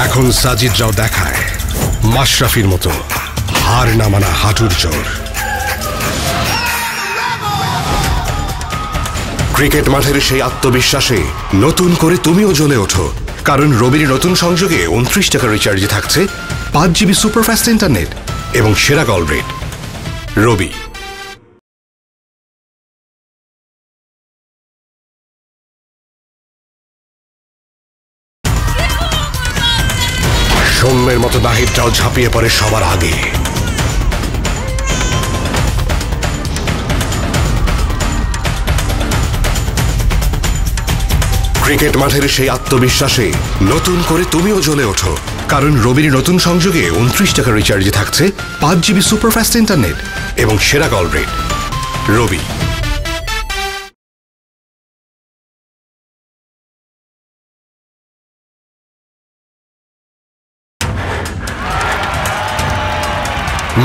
এখন সাজিদরাও দেখায় মাশরাফির মতো হার না মানা হাঁটুর জোর। ক্রিকেট মাঠের সেই আত্মবিশ্বাসে নতুন করে তুমিও জ্বলে ওঠো, কারণ রবির নতুন সংযোগে 29 টাকা রিচার্জে থাকছে 5 GB সুপারফাস্ট ইন্টারনেট এবং সেরা কল রেট। রবি। সৌম্যের মতো নাহিদটাও ঝাঁপিয়ে পড়ে সবার আগে। ক্রিকেট মাঠের সেই আত্মবিশ্বাসে নতুন করে তুমিও জ্বলে ওঠো, কারণ রবির নতুন সংযোগে 29 টাকা রিচার্জে থাকছে 5 GB সুপারফাস্ট ইন্টারনেট এবং সেরা কল রেট। রবি।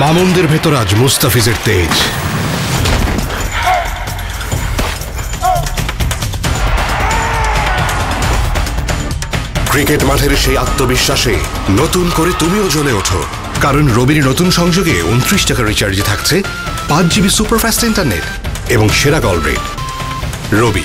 মামুনদের ভেতর আজ মুস্তাফিজের তেজ। ক্রিকেট মাঠের সেই আত্মবিশ্বাসে নতুন করে তুমিও জ্বলে ওঠো, কারণ রবির নতুন সংযোগে 29 টাকা রিচার্জে থাকছে 5 GB সুপারফাস্ট ইন্টারনেট এবং সেরা কল রেট। রবি।